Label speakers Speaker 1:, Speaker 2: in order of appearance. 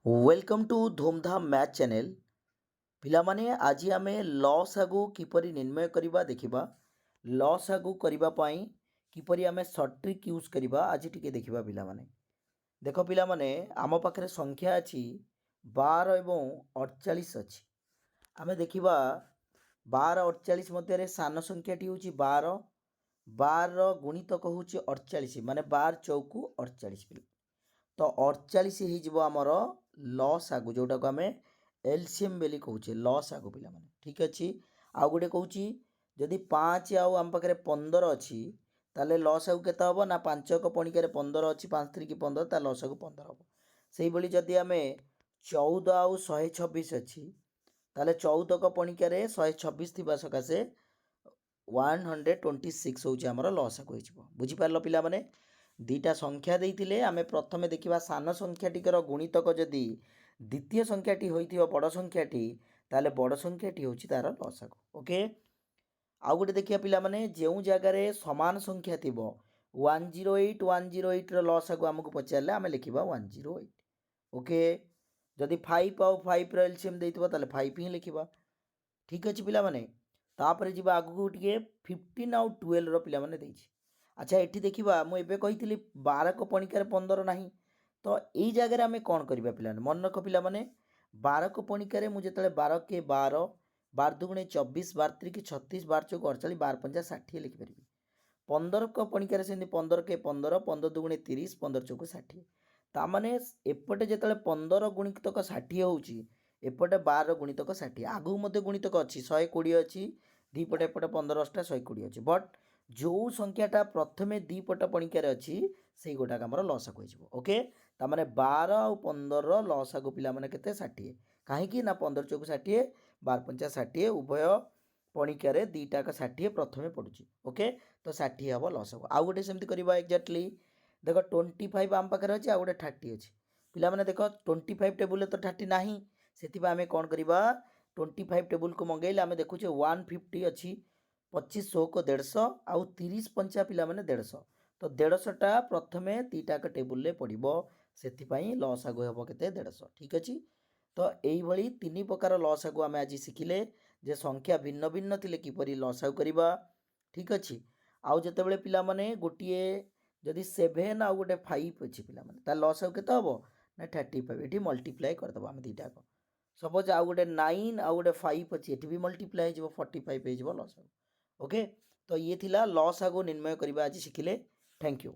Speaker 1: Welcome to धूमधाम math channel. पिलामाने आज आम लसागु किपरि निर्णय करवा देखिबा। लसागु करबा पई किपरि आम सर्ट ट्रिक यूज करबा आज टिके देखिबा। पिलामाने देख पिलामाने आम पाखरे संख्या अछि 12 एवं 48 अछि। आम देखिबा 12 48 मध्य सान संख्याटी होची 12। 12 गुणितक होची 48 माने 12 चौकु 48 पिला। तो 48 हो आमर लसागु जोटा को आम एलसीएम बेली कहूचे लसागु पिला माने ठीक अच्छे। आउ गोटे कहूँ जदि 5 आम पाखे 15 अच्छी ताले लसागु केते हम ना 5 पणिकार 15 अच्छी 5 3 15 ता लसागु 15 हम। से भली जदि आम 14 आउ 126 अच्छी ताले 14 पणिकार 126 थी सकाशे 126 हूँ आमर लसागु हो। बुझीपार पिला माने दीटा संख्या देते आम प्रथम देखा सान संख्याटिकर गुणितक जदि द्वितीय संख्याटी होइथिबो बड़ संख्याटी ताले बड़ संख्याटी होची तार लसागु। ओके आउ गोटे देखिए पिला माने जो जगार समान संख्या थिबो 108 108 लसागु आमको पचारे आम लिखा 108। ओके जदि 5 आउ 5 एलसीएम देइथिबो ताले 5 ही लिखा ठीक अच्छे पिला माने। तापर जी आगू टे 15 आउ 12 पिला माने देइछि। अच्छा ये देखा मुझे कही 12 को पणिकार 15 ना तो यही जगह आम कौन करवा पे मन रख पिला माने 12 को पणिकार मुझे 12 के 12 12 दुगुणे 24 12 त्रिक 36 12 चौक 48 12 पंजा 60 लिखिपारि। 15 को पणिकार से 15 के 15 15 दुगुणे 30 15 चौक 60 ताने एपटे जो 15 गुणितक 60 होची एपटे 12 गुणितक 60 आगू मध्य गुणितक अच्छी 120 अच्छी दीपटे एपटे 15 अष्टा 120 अच्छी बट जो संख्याटा प्रथमे दीपट पणिकार अच्छी से गोटाक आमर लसागु हो। ओके ताने 12 आउ 15 लसागु पिला माने केते 60 कहीं ना 15 चौक 60 12 पंचा 60 उभय पणिकार दीटाक 60 प्रथमे पड़ुची। ओके तो 60 हम लसागु। आउ गोटे सेमती करबा एक्जाक्टली देख 25 आम पाखे अच्छे आउ गोटे 30 अच्छी पिला माने देख 25 टेबुल तो 30 ना से आम कौन करवा 25 टेबुल को मंगेले आम देखुचे 150 अच्छी 25 100 को 150 आउ 30 पंचा पिला माने 150 तो 150टा प्रथमे दीटाक टेबुल पड़ो से लसागु हम के 150 ठीक अच्छे। तो यही तीन प्रकार लसागु आम आज शिखिले जे संख्या भिन्न भिन्न थिले किपरि लसागु करवा ठीक अच्छे। आउ जिते पिला माने गोटे जदि 7 आउ गोटे 5 अच्छी पिला माने ता लसागु केते हम ना 35 ये मल्टीप्लाई करदेव आम दीटाक सपोज आउ गोटे 9 आउ गोटे 5 अच्छी ये भी मल्टीप्लाई हो 45 हो लसागु। ओके तो ये थिला लसागु निर्णय करबा आज शिखिले। Thank you.